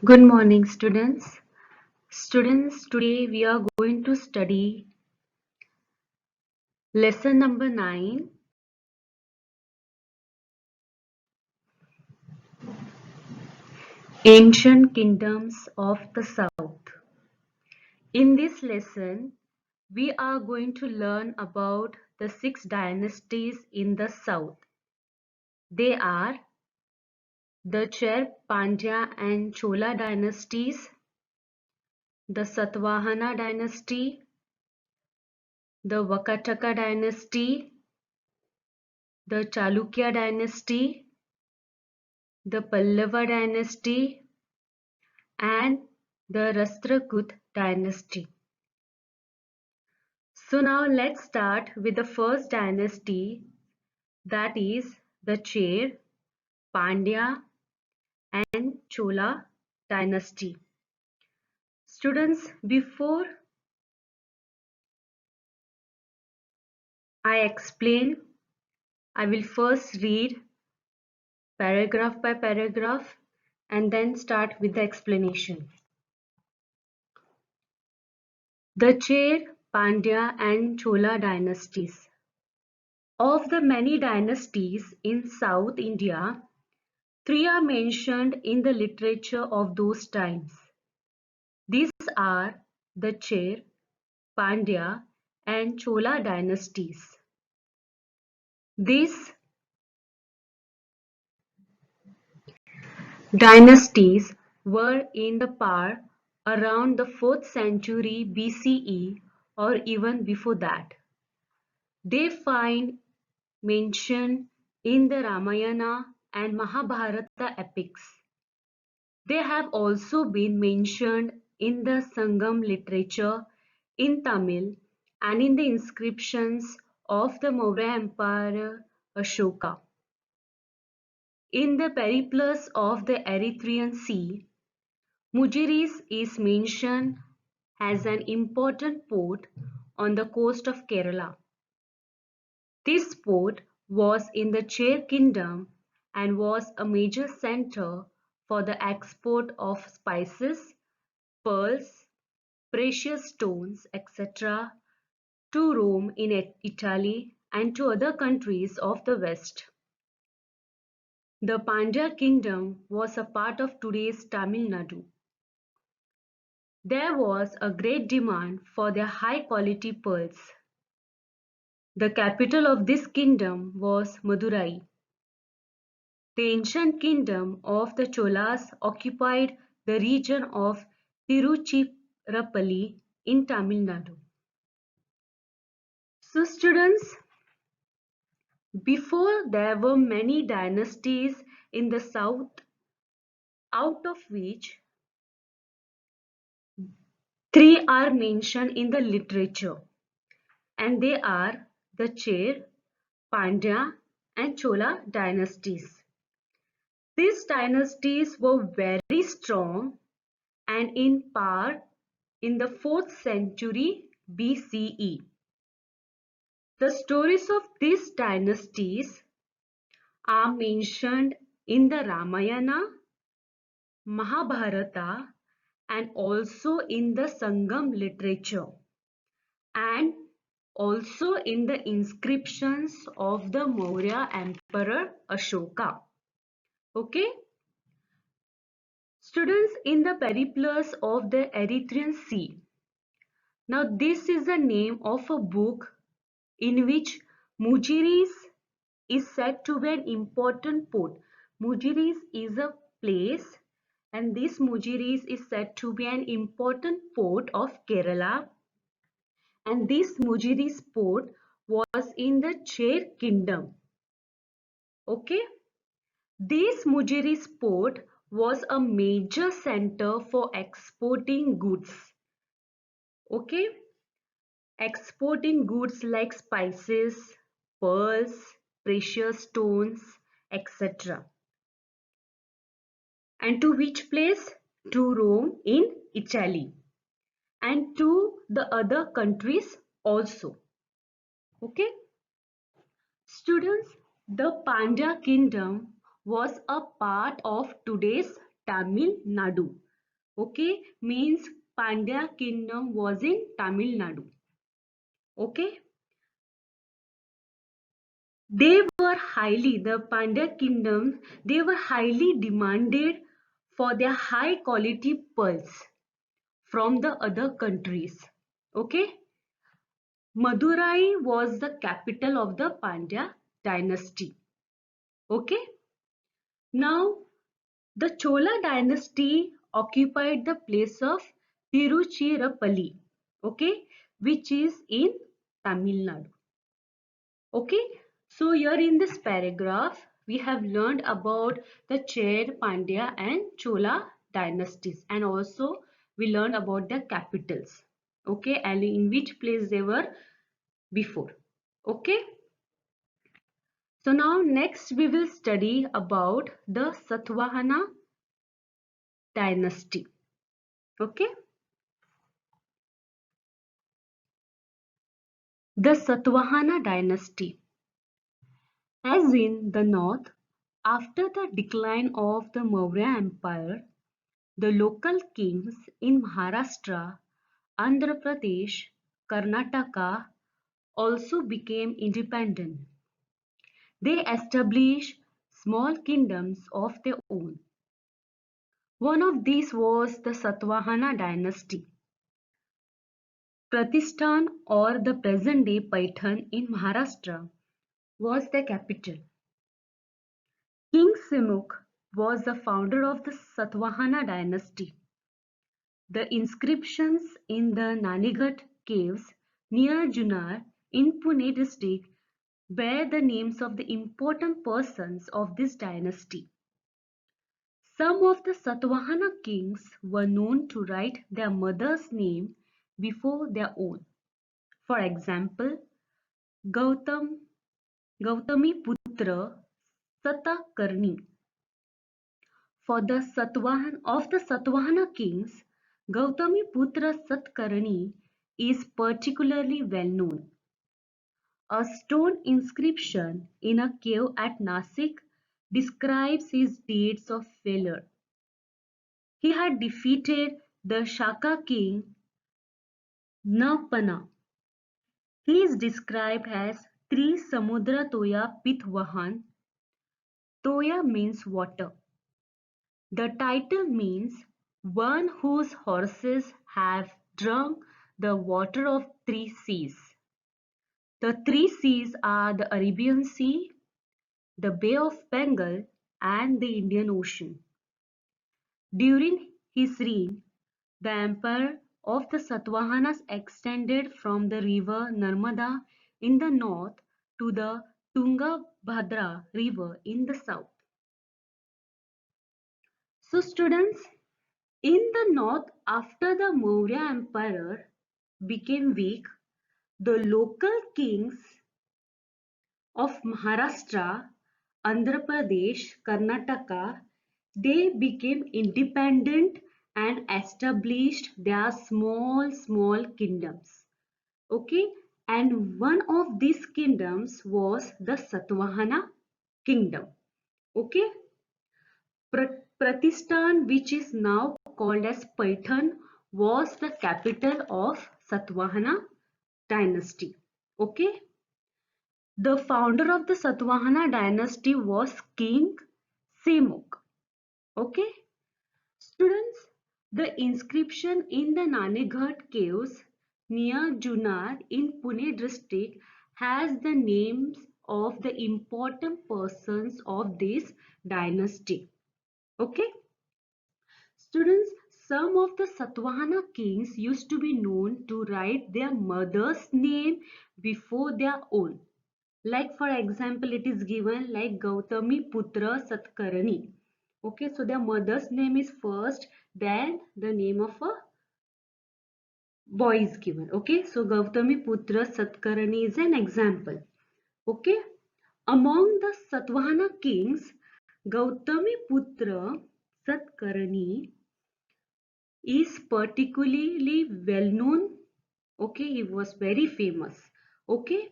Good morning, students. Students, today we are going to study lesson number 9, Ancient Kingdoms of the South. In this lesson, we are going to learn about the 6 dynasties in the South. They are the Cher, Pandya and Chola dynasties, the Satvahana dynasty, the Vakataka dynasty, the Chalukya dynasty, the Pallava dynasty, and the Rashtrakuta dynasty. So now let's start with the first dynasty, that is the Cher, Pandya and Chola dynasty. Students, before I explain, I will first read paragraph by paragraph and then start with the explanation. The Cher, Pandya and Chola dynasties. Of the many dynasties in South India, 3 are mentioned in the literature of those times. These are the Cher, Pandya and Chola dynasties. These dynasties were in the power around the 4th century BCE or even before that. They find mention in the Ramayana and Mahabharata epics. They have also been mentioned in the Sangam literature in Tamil and in the inscriptions of the Maurya Emperor Ashoka. In the Periplus of the Erythraean Sea, Mujiris is mentioned as an important port on the coast of Kerala. This port was in the Cher kingdom and was a major center for the export of spices, pearls, precious stones, etc. to Rome in Italy and to other countries of the West. The Pandya kingdom was a part of today's Tamil Nadu. There was a great demand for their high-quality pearls. The capital of this kingdom was Madurai. The ancient kingdom of the Cholas occupied the region of Tiruchirappalli in Tamil Nadu. So students, before there were many dynasties in the south, out of which 3 are mentioned in the literature, and they are the Cher, Pandya and Chola dynasties. These dynasties were very strong and in power in the 4th century BCE. The stories of these dynasties are mentioned in the Ramayana, Mahabharata and also in the Sangam literature and also in the inscriptions of the Maurya Emperor Ashoka. Okay? Students, in the Periplus of the Erythraean Sea. Now this is the name of a book in which Mujiris is said to be an important port. Mujiris is a place and this Mujiris is said to be an important port of Kerala, and this Mujiris port was in the Cher kingdom. Okay, this Mujiris port was a major center for exporting goods. Okay, exporting goods like spices, pearls, precious stones, etc. And to which place? To Rome in Italy and to the other countries also. Okay. Students, the Pandya kingdom was a part of today's Tamil Nadu. Okay, means Pandya kingdom was in Tamil Nadu. Okay, the Pandya kingdom, they were highly demanded for their high quality pearls from the other countries. Okay, Madurai was the capital of the Pandya dynasty. Okay, now the Chola dynasty occupied the place of Tiruchirappalli, okay, which is in Tamil Nadu. Okay, so here in this paragraph, we have learned about the Cher, Pandya and Chola dynasties, and also we learned about their capitals, okay, and in which place they were before. Okay, so now next we will study about the Satvahana dynasty. Okay, the Satvahana dynasty. As in the north, after the decline of the Maurya Empire, the local kings in Maharashtra, Andhra Pradesh, Karnataka also became independent. They established small kingdoms of their own. One of these was the Satvahana dynasty. Pratishthan, or the present-day Paitan in Maharashtra, was the capital. King Simukh was the founder of the Satvahana dynasty. The inscriptions in the Nanighat caves near Junnar in Pune district bear the names of the important persons of this dynasty. Some of the Satvahana kings were known to write their mother's name before their own. For example, Gautam, Gautami Putra Satakarni. For the Satvahana kings, Gautami Putra Satkarni is particularly well known. A stone inscription in a cave at Nasik describes his deeds of valor. He had defeated the Shaka king Napana. He is described as Tri Samudra Toya Pitvahan. Toya means water. The title means one whose horses have drunk the water of three seas. The three seas are the Arabian Sea, the Bay of Bengal, and the Indian Ocean. During his reign, the empire of the Satavahanas extended from the river Narmada in the north to the Tungabhadra river in the south. So students, in the north, after the Maurya Empire became weak, the local kings of Maharashtra, Andhra Pradesh, Karnataka, they became independent and established their small kingdoms. Okay, and one of these kingdoms was the Satvahana kingdom. Okay, Pratishthan, which is now called as Paitan, was the capital of Satvahana dynasty. Okay, the founder of the Satvahana dynasty was King Simukh. Okay, students, the inscription in the Nanighat caves near Junnar in Pune district has the names of the important persons of this dynasty. Okay, students, some of the Satvahana kings used to be known to write their mother's name before their own. Like for example, it is given like Gautami Putra Satkarni. Okay, so their mother's name is first, then the name of a boy is given. Okay, so Gautami Putra Satkarni is an example. Okay, among the Satvahana kings, Gautami Putra Satkarni is particularly well known. Okay, he was very famous. Okay,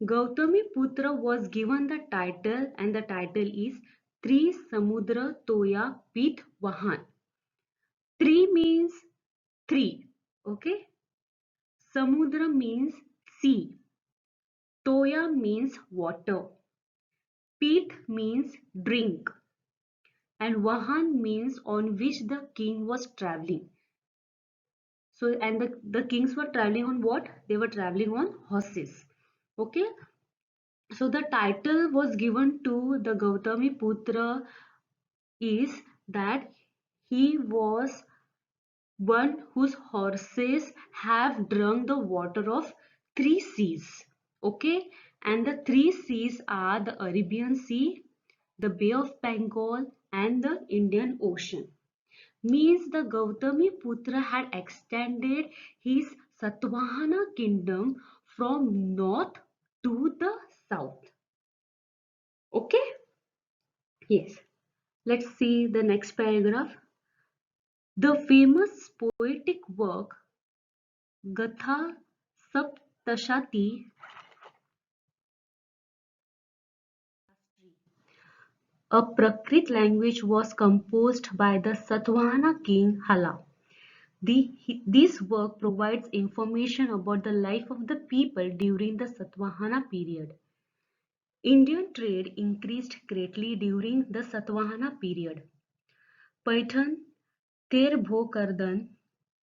Gautami Putra was given the title, and the title is Tri Samudra Toya Pit Vahan. Tri means three. Okay. Samudra means sea. Toya means water. Pit means drink. And Vahan means on which the king was traveling. So, and the kings were traveling on what? They were traveling on horses. Okay. So the title was given to the Gautami Putra is that he was one whose horses have drunk the water of three seas. Okay, and the three seas are the Arabian Sea, the Bay of Bengal, and the Indian Ocean. Means the Gautami Putra had extended his Satvahana kingdom from north to the south. Okay, yes. Let's see the next paragraph. The famous poetic work Gatha Saptashati, a Prakrit language, was composed by the Satvahana king Hala. This work provides information about the life of the people during the Satvahana period. Indian trade increased greatly during the Satvahana period. Paitan, Terbhokardan,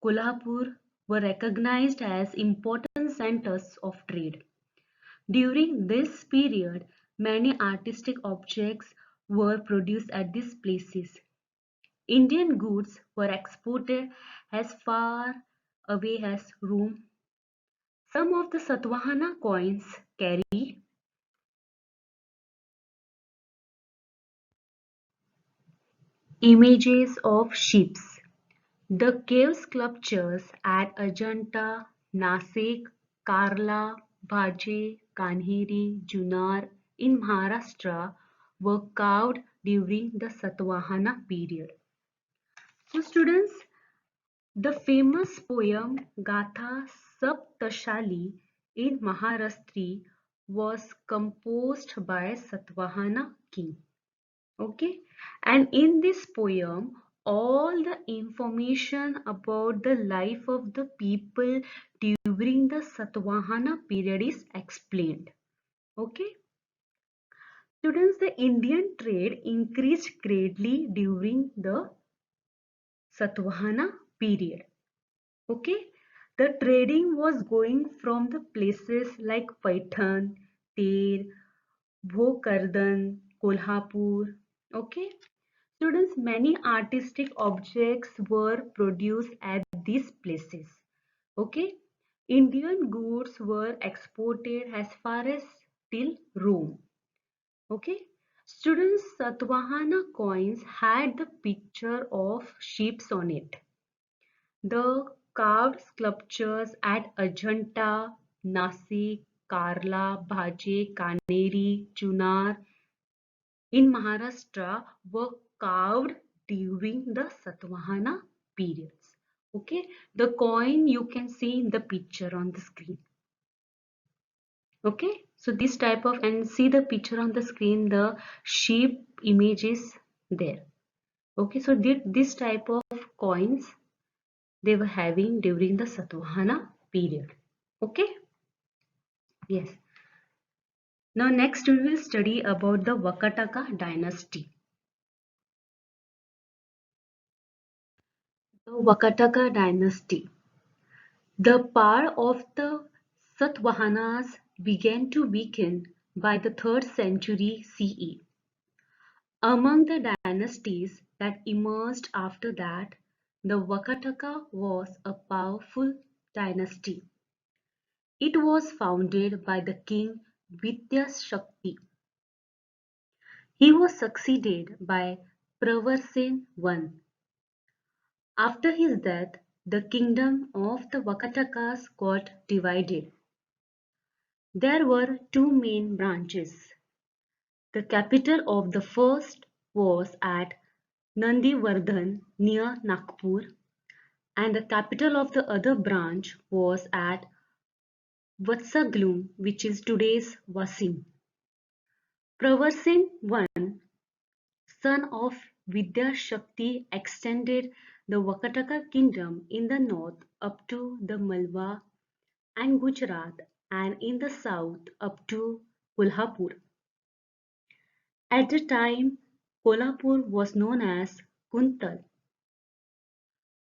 Kolhapur were recognized as important centers of trade. During this period, many artistic objects were produced at these places. Indian goods were exported as far away as Rome. Some of the Satvahana coins carry images of ships. The cave sculptures at Ajanta, Nasik, Karla, Bhaje, Kanheri, Junar in Maharashtra were carved during the Satvahana period. So students, the famous poem Gatha Saptashali in Maharashtra was composed by Satvahana king. Okay, and in this poem all the information about the life of the people during the Satvahana period is explained. Okay, students, the Indian trade increased greatly during the Satvahana period. Okay, the trading was going from the places like Paitan, Ter, Bhokardan, Kolhapur. Okay, students, many artistic objects were produced at these places. Okay, Indian goods were exported as far as till Rome. Okay, students, Satvahana coins had the picture of ships on it. The carved sculptures at Ajanta, Nasik, Karla, Bhaje, Kaneri, Junar in Maharashtra were carved during the Satvahana periods. Okay, the coin you can see in the picture on the screen. Okay, so this type of, and see the picture on the screen, the sheep image is there. Okay, so this type of coins they were having during the Satvahana period. Okay, yes. Now next we will study about the Vakataka dynasty. The Vakataka dynasty. The power of the Satavahanas began to weaken by the 3rd century CE. Among the dynasties that emerged after that, the Vakataka was a powerful dynasty. It was founded by the king Vidyashakti. He was succeeded by Pravarsen I. After his death, the kingdom of the Vakatakas got divided. There were two main branches. The capital of the first was at Nandivardhan near Nagpur, and the capital of the other branch was at Vatsaglum, which is today's Wasim. Pravarsin I, son of Vidyashakti, extended the Vakataka kingdom in the north up to the Malwa and Gujarat, and in the south up to Kolhapur. At the time, Kolhapur was known as Kuntal.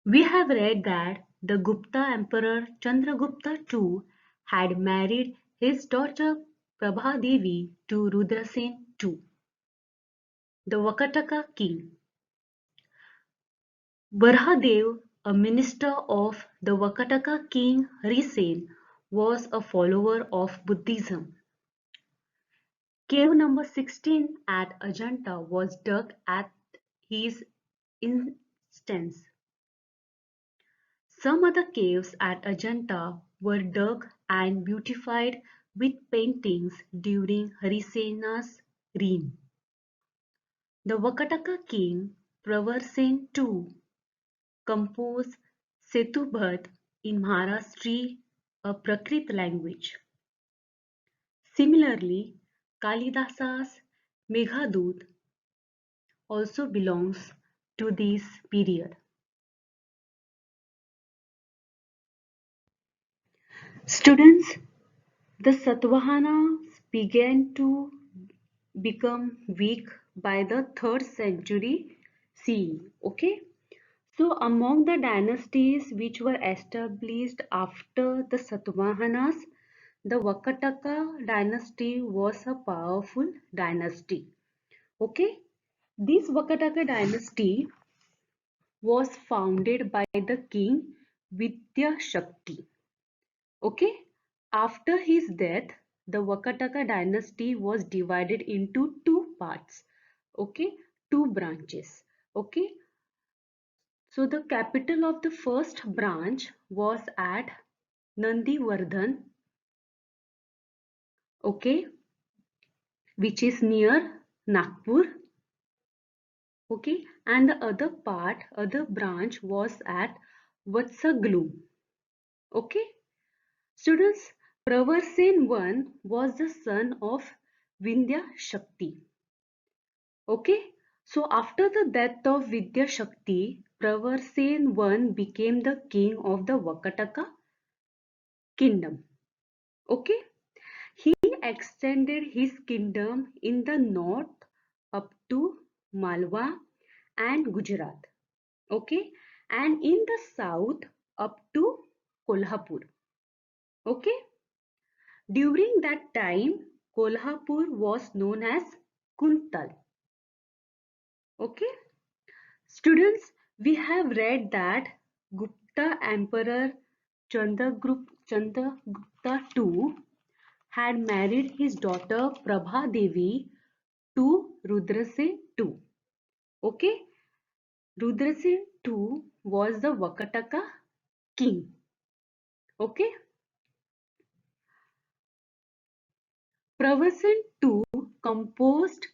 We have read that the Gupta Emperor Chandragupta II had married his daughter Prabhadevi to Rudrasen II, the Vakataka king. Varahadev, a minister of the Vakataka king Harisen, was a follower of Buddhism. Cave number 16 at Ajanta was dug at his instance. Some other caves at Ajanta were dug and beautified with paintings during Harisena's reign. The Vakataka king Pravarsen II composed Setubhat in Maharashtra, a Prakrit language. Similarly, Kalidasa's Meghadoot also belongs to this period. Students, the Satavahanas began to become weak by the 3rd century CE. Okay, so among the dynasties which were established after the Satavahanas, the Vakataka dynasty was a powerful dynasty. Okay, this Vakataka dynasty was founded by the king Vidya Shakti. Okay, after his death, the Vakataka dynasty was divided into two parts. Okay, two branches. Okay, so the capital of the first branch was at Nandivardhan. Okay, which is near Nagpur. Okay, and the other branch was at Vatsaglu. Okay, students, Pravarsen I was the son of Vindhya Shakti. Okay, so after the death of Vidya Shakti, Pravarsen I became the king of the Vakataka kingdom. Okay, he extended his kingdom in the north up to Malwa and Gujarat. Okay, and in the south up to Kolhapur. Okay, during that time, Kolhapur was known as Kuntal. Okay, students, we have read that Gupta Emperor Chandragupta II had married his daughter Prabha Devi to Rudrasen II. Okay, Rudrasen II was the Vakataka king. Okay, Pravasan II composed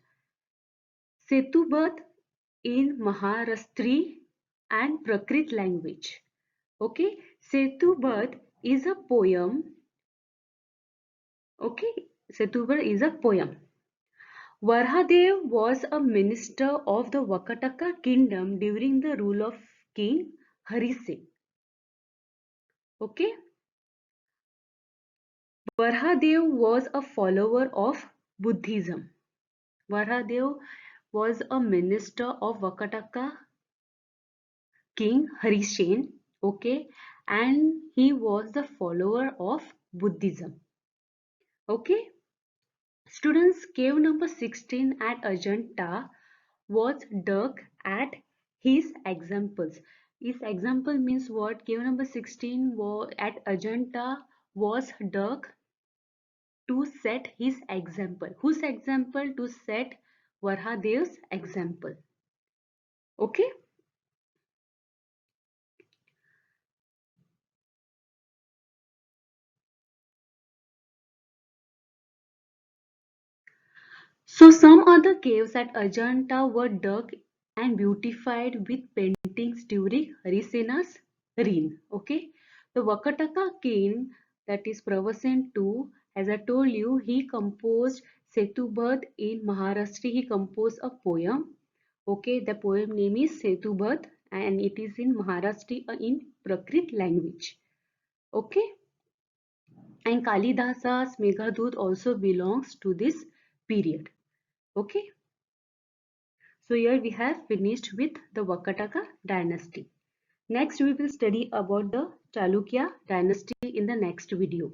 Setubhat in Maharashtri and Prakrit language. Okay, Setubhat is a poem. Okay, Setubhat is a poem. Varahadev was a minister of the Vakataka kingdom during the rule of King Harisingh. Okay, Varahadev was a follower of Buddhism. Varahadev was a minister of Vakataka king Harishen, okay, and he was the follower of Buddhism. Okay, students, cave number 16 at Ajanta was dug at his examples. His example means what? Cave number 16 was at Ajanta was dug to set his example. Whose example? To set Varhadev's example. Okay. So some other caves at Ajanta were dug and beautified with paintings during Harisena's reign. Okay, the Vakataka king, that is Pravasen II, as I told you, he composed Setubhat in Maharashtra. He composed a poem. Okay, the poem name is Setubhat, and it is in Maharashtra in Prakrit language. Okay, and Kalidasa's Meghdut also belongs to this period. Okay, so here we have finished with the Vakataka dynasty. Next we will study about the Chalukya dynasty in the next video.